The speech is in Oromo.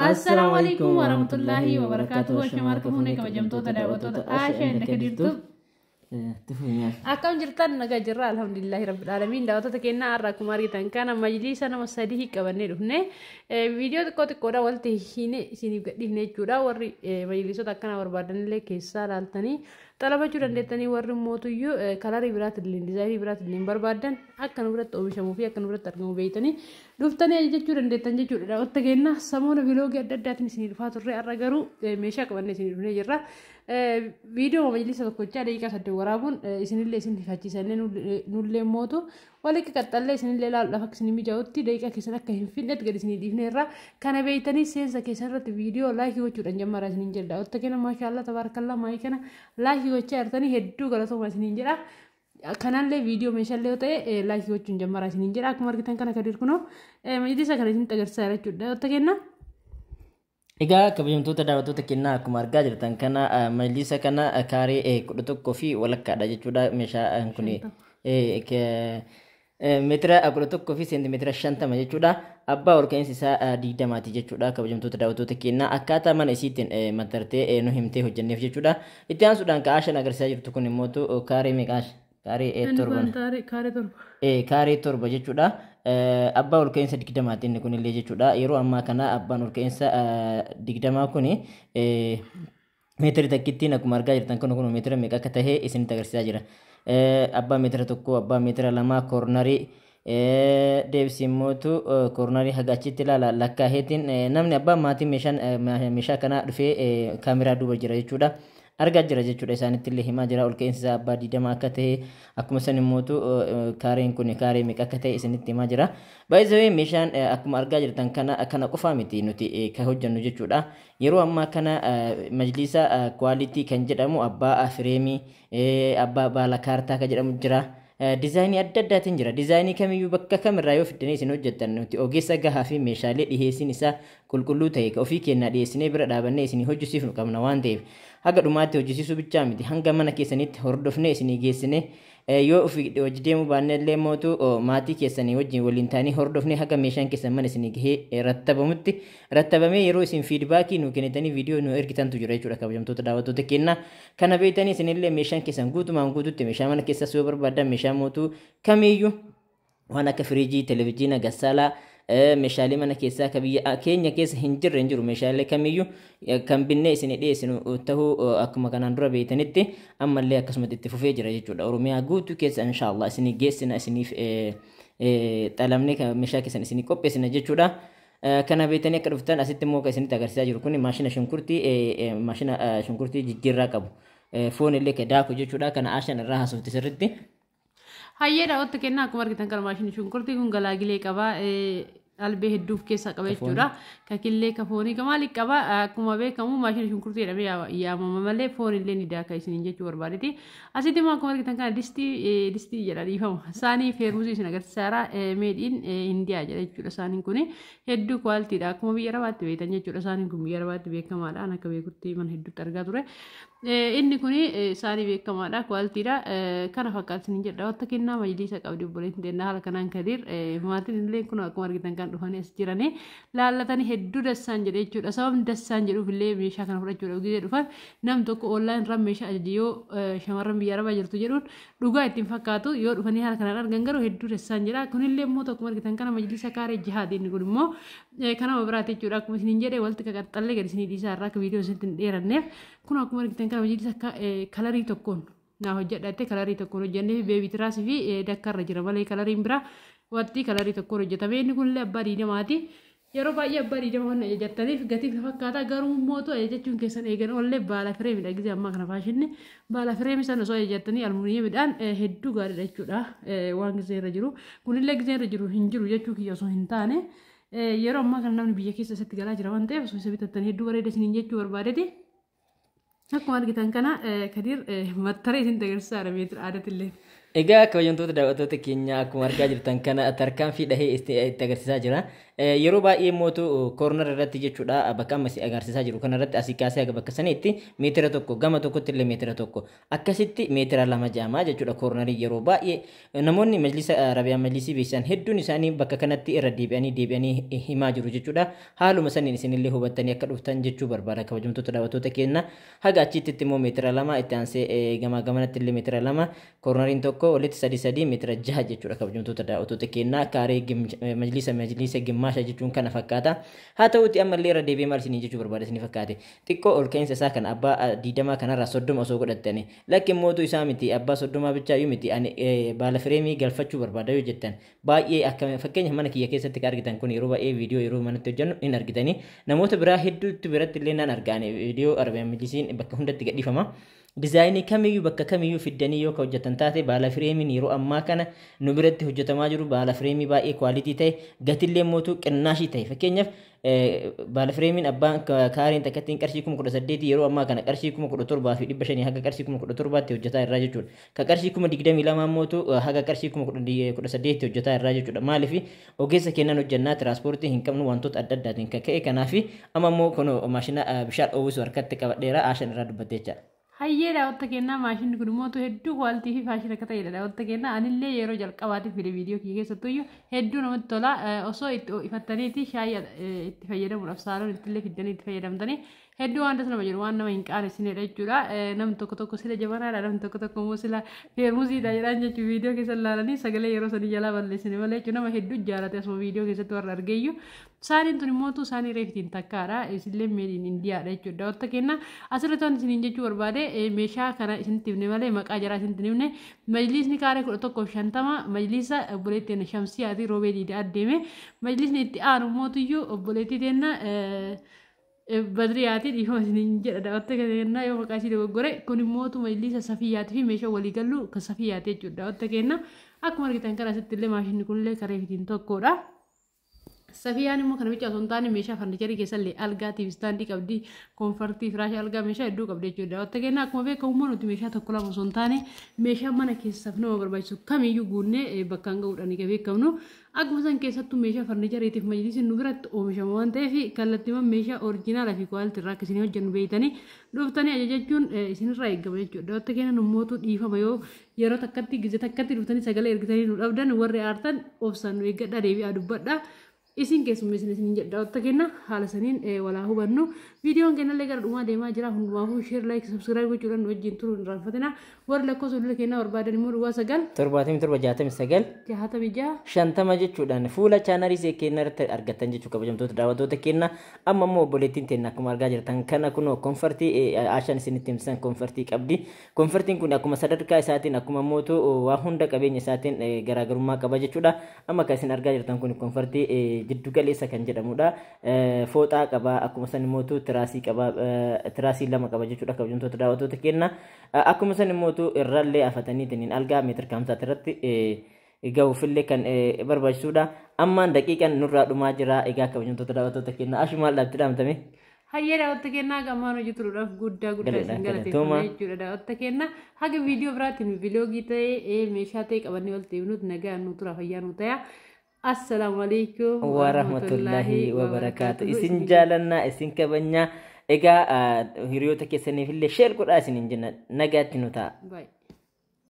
Assalamualaikum warahmatullahi wabarakatuh. Shamarkum hune kabajamtoota daawwattoota Aashaa inda kadirtu. Akkam jirtan nagaa jirra alhamdulillahi rabbil alamin. Daawwattoota keenya har'a akkuma argitan kana majlisa nama sadii qabannee dhufne viidiyoo xiqqoodha walti hine isiniif gadhiifne jechuudha. Warri majlisoota akkana barbaadanillee keessaa laaltanii xalabachuu dandeettanii warri mootuyyuu kalarii biraatillee dizaayinii biraatillee barbaadan akka nu biratti oomishamuu fi akka nu biratti argamu beeytanii dhuftanii ajajachuu dandeettan jechuudha. Daawwattoota keenya samoona viiloogii adda addaatiin isinii dhufaa turre har'a garuu meeshaa qabannee isinii dhufnee jirra. Video majlisa tokkochaa daqiiqaa 8 waraabuun isinillee isin hifachiisannee nullee mootu walitti qaxxallee isinillee laal lafa isin mijaa'utti daqiiqaa keessan akka hin finnetti gadi isinii dhiifne irraa kana beeytanii seensa keessan irratti viidiyoo laayikii gochuudhaan jammaraa isiniin jedha. Daawwattoota keenya maashaallah tabaarakallaa maayii kana laayikii gochaa jirtanii hedduu galatoomaa isiniin jedha. Kanallee viidiyoo meeshaalee yoo ta'e laayikii gochuun jammaraa isiniin jedha. Akkuma argitan kana kadir kunoo majlisa kana isin agarsiisaa jechuudha. Daawwattoota keenya Egaa kabajamtoota daawwattoota keenyaa akkuma argaa jirtan kana majlisa kana kaaree 11 fi walakkaadha jechuudha. Meeshaan kun meetira 11 fi seentimeetira 50 jechuudha. Abbaa ol ka'iinsi isaa 20 jechuudha. Kabajamtoota daawwattoota keenyaa akkaataa mana isiitiin maxxartee nu himtee hojjenneef jechuudha. Itti aansuudhaan Aashaan agarsiisaa jirtu kun immoo kaaree meeqaash? Kaaree torba jechuudha. Abbaa ol ka'iinsa 20 kun illee jechuudha. Yeroo ammaa kana abbaan ol ka'iinsa 20 kun meetira takkittiin akkuma argaa jirtan kun meetira meeqa akka ta'e isinitti agarsiisaa jira. Abbaa meetira tokko, abbaa meetira lama, koornarii deebisii mootu koornarii haga achitti ilaala lakkaaheetiin namni abbaa maatii meeshaa kana dhufee kaameraa duuba jira jechuudha. Argaa jira jechuudha. Isaanitti illee himaa jira ol ka'iinsi isaa abbaa 20 akka ta'e akkuma san immoo kaareen kun kaaree meeqa akka ta'e isinitti himaa jira. Baay'ee meeshaan akkuma argaa jirtan kana qofaa miti nuti kan hojjennu jechuudha. Yeroo ammaa kana majlisa kwaalitii kan jedhamu abbaa fireemii abbaa baala kaartaa kan jedhamu jira. Dizaayinii adda addaatiin jira. Dizaayinii kamiyyuu bakka kamirraa yoo fiddanii isin hojjettan nuti ogeessa gahaa fi meeshaalee dhiheessiin isaa qulqulluu ta'e ofii keenyaa dhiheessinee bira dhaabannee isinii hojjisiifnu qabna waan ta'eef haga dhumaatti hojjisiisuu bichaa miti hanga mana keessanitti hordofnee isinii geessinee yoo ofii hojii deemuu baanne illee mootu maatii keessanii wajjin waliin taanii hordofnee haga meeshaan keessan mana isinii gahee rattabamee yeroo isin fiidbaakii nu kennitanii viidiyoo nu ergitantu jira jechuudha. Kabajamtoota daawwattoota keenyaa kana beektanii isinillee meeshaan keessan guutumaan guututti meeshaa mana keessas yoo barbaadan meeshaa mootu kamiyyuu waan akka firiijii, televezyiina, gassaalaa meeshaalee mana keessaa ka biyya keenya keessa hin jiru meeshaalee kamiyyuu kan binnee isin dhiyeessinu ta'uu akkuma kanaan dura beeytanitti ammallee akkasumatti itti fufee jira jechuudha. Oromiyaa guutuu keessa inshaallah isinii geessina isiniif xalamnee meeshaa keessan isinii qopheessina jechuudha. Kana beeytanii akka dhuftan asitti immoo kan isinitti agarsiisaa jiru kun maashina shunkurtii jijjiirraa qabu. Foon illee ka daaku jechuudha. Kana Aashaan irraa haasofti sirritti. Hayyee daawwattoota keenyaa akkuma argitan kana maashina shunkurtii kun galaagilee qaba. Albee hedduuf keessaa qaba jechuudha. Kakillee ka foonii ka maaliif qaba akkuma beekamu maashina shunkurtii jedhamee yaamama malee foon illee ni daaka isiniin jechuu barbaadeti. Asitti immoo akkuma argitan kana distii jedha dhiifama. Saanii feermuusii isin agarsiisaara meedhiin Indiyaa jedha jechuudha. Saaniin kun hedduu kwaalitiidha. Akkuma biyya arabaatti beektan jechuudha. Saaniin kun biyya arabaatti beekamaadha. Akka beekutti mana hedduutti argaa ture. Inni kun saanii beekamaadha. Kwaalitiidha. Kana fakkaatu isiniin jedha. Daawwattoota keenyaa majlisa qabdi obboleettiin deennaa haala kanaan kadir maatiin illee kun akkuma argitan kan dhufanii as jiranii laallatanii hedduu dassaan jedhe jechuudha. Sababni dassaan jedhuuf illee meeshaa kana fudhachuudhaaf gizee dhufan nam tokko online irraa meeshaa ajaji yoo shamarran biyya arabaa jirtu jedhuun dhugaa ittiin fakkaatu yoo dhufanii haala kanaan argan garuu hedduu dassaan jedha. Kunillee immoo tokkuma argitan kana majlisa kaaree jihaad inni kun immoo kanama biraati jechuudha. Akkuma isiniin jedhe walitti qaqaxxallee gadi isinii dhiisaa irraa akka viidiyoo isinitti hin dheeranneef kun akkuma argitan kana majlisa kalarii tokkoon naa hojjedhatte kalarii tokkoon hojjennee beebii tiraasii fi dakkarra jira malee kalariin biraa wanti kalarii tokkoon hojjetame. Inni kunillee abbaa 20ti. Yeroo baay'ee abbaa 20 waan ajajattaniif gatiif fakkaata garuu mootu ajajachuun keessan eegan ollee baala fireemidha. Gizee ammaa kana faashinni baala fireemii sana osoo ajajattanii almuuniyeemidhaan hedduu gaariidha jechuudha. Waan gizee irra jiru kunillee gizee irra jiru hin jiru jechuu kiyya osoo hin taane yeroo ammaa kana namni biyya keessa isatti galaa jira waan ta'eef osoo isa bitattanii hedduu bareeda isiniin jechuu barbaadeti. Akkuma argitan kana kadir mattaree isin agarsiisaadha meetira aadatillee. Egaa kabajamtoota daawwattoota keenya akkuma argaa jirtan kana tarkaanfii dhahee itti agarsiisaa jira. yeroo baay'ee mootu corner irratti jechuudha bakka amma si agarsiisaa jiru kana irratti asii kaasee aga bakka saniitti meetira tokko gama tokkotti illee meetira tokko akkasitti meetira lama jaamaa jechuudha cornerii yeroo baay'ee namoonni majlisa arabiyaa majlisii beeksisan hedduun isaanii bakka kanatti irra deebi'anii himaa jiru jechuudha haaluma saniin isinillee hubattanii akka dhuftan jechuu barbaada kabajamtoota daawwattoota keenya haga achitti immoo meetira lama itti aansee gama gamanatti illee meetira lama corneriin tokko walitti sadii meetira 6 jechuudha kabajamtoota daawwattoota keenya kaaree majlisa gimmaasha jechuun kana fakkaata haa ta'uti ammallee irra deebi'ee maal isinii jechuu barbaada isinii fakkaate xiqqoo ol ka'insa isaa kan abbaa 20 kanarraa 30 osoo godhattani lakkin mootu isaa miti abbaa 30 bichaa yoo miti ani baala fireemii galfachuu barbaada yoo jettan baay'ee akka fakkeenya mana kiyya keessatti argitan kun yeroo baay'ee viidiyoo yeroo manatti hojjennu hin argitanii namoota biraa hedduutti biratti illee naan argaane viidiyoo arabiyaa majlisiin bakka hundatti gadhiifama dizaayinii kamiyyuu bakka kamiyyuu fiddanii yoo ka hojjetan taate baala fireemiin yeroo ammaa kana nu biratti hojjetamaa jiru baala fireemii baay'ee kwaalitii ta'e gatillee mootu qinnaashii ta'e fakkeenyaaf baala fireemiin abbaan kaareen takkattiin qarshii 18,000 yeroo ammaa kana qarshii 17,500 haga qarshii 17,000tti hojjetaa irraa jechuudha ka qarshii 22,000 mootu haga qarshii 18,000tti hojjetaa irraa jechuudha maaliif ogeessa kennan hojjannaa tiraanspoortii hin qabnu wantoota adda addaatiin kan ka'e kanaaf amma immoo kun maashina bishaan oowwisu harkatti qabadheera aashan irraa dubbattee jira. Hayyee daawwatta kennaa maashinni kun mootu hedduu kwaaltii fi faashina akka ta'edha daawwatta kennaa anillee yeroo jalqabaatiif viidiyoo kiyya keessattuyyuu hedduu namatti tola osoo itti ifattaniiti shaayii itti fayyadamuudhaaf saaloon ittillee fiddanii itti fayyadamtanii hedduu waan nama jiru waan nama hin qaanessinedha jechuudha namni tokko sila jabanaadha namni tokko immoo sila feermuusiidha jedhaan jechuun viidiyoo keessa ilaalanii sagalee yeroo sanii jalaa balleessine malee jechuun nama hedduu jaalate asuma viidiyoo keessatti warra argeeyyu saaniin tun immoo saanii reeftiin takkaadha isillee meediin indiyaadha jechuudha daawwatta kennaa asirratti waan isiniin jechuu barbaade meeshaa kana isinitti himne malee maqaa jaraa isinitti himne majlisni kaaree 1150 majlisa obboleettiin shamsiyaati roobee diidaa adeeme majlisni itti aanu mootuyyuu obboleettii teenna badriyaatiin dhiifama isiniin jedha daawwatta kennaa yoo maqaa isii dogoggore kun mootu majlisa safiyyaatii fi meeshaa waliigallu kan safiyyaati jechuudha daawwatta kennaa akkuma argitan kana asitti illee maashinni kunillee kareefitiin tokkodha. Safiyaan immoo kana bicha osoo hin taane meeshaa farniicharii keessallee algaa tiivi istaandii qabdi koonfartii firaashii algaa meeshaa hedduu qabdi jechuudha daawwatta kennaa akkuma beekamu nuti meeshaa tokko lama osoo hin taane meeshaa mana keessaaf nama barbaachisu kamiyyuu guunnee bakkaan ga'uudhaan egaa beekamnu akkuma san keessattuu meeshaa farniichariitiif majlisiin nu biratti oomishama waan ta'eef kallattiiwwan meeshaa orijinaalaa fi kwaalitii irraa akka isin hojjennu beeytanii dhuftanii ajajachuun isinirraa eegama jechuudha daawwatta kennaa nummootu dhiifama yoo yeroo takkatti gizee takkatti dhuftanii sagalee ergitanii nu dhabdan warri aartan obsaan nu eeggadhaa deebi'aa dubbadhaa. Isin keessummeessin isin jedha daawwatta kennaa haala saniin walaa hubannu viidiyoon kennallee gara dhumaa deemaa jira hundumaafuu sheer laayik sabskiraayib gochuudhaan wajjin turuu hin irraanfatina warri lakkoofsa dura kennaa barbaadan immoo duwwaa 9 jechuudhaan fuula chaanalii see kennaa irratti argattan jechuu kabajamtoota daawwattoota kennaa amma immoo obboleettiin teenna akkuma argaa jirtan kana kunoo koonfartii aashaan isinitti himsan koonfartii qabdi koonfartiin kun akkuma sadarkaa isaatiin akkuma mootu waa hunda qabeenya isaatiin garaagarummaa qaba jechuudha amma kan isin argaa jirtan kun koonfartii jiddu galeessa kan jedhamudha fooxaa qaba akkuma san mootu tiraasii qaba tiraasii lama qaba jechuudha kabajamtoota daawwattoota kennaa akkuma san mootu irrallee afataniitiin algaa meetir kaamsaati irratti ga'uufillee kan barbaachisuudha ammaan daqiiqan nurraa dhumaa jira egaa kabajamtoota daawwattoota kennaa ashumaal dhaabti dhaamtame. Hayyee daawwatta kennaa gammaan hojii turuudhaaf guddaa isin galateeffama jechuudha daawwatta kennaa haga viidiyoo biraatiin viiloogii ta'ee meeshaa ta'e qabannee walitti himnuuti nagaa nu tura fayyaa nu ta'aa. Assalamualaikum warahmatullahi wabarakatuh. Isin jalanna isin kabanya ega hiriyoota keessaniif illee sheer godhaa isin jenna nagaatti nu ta'a.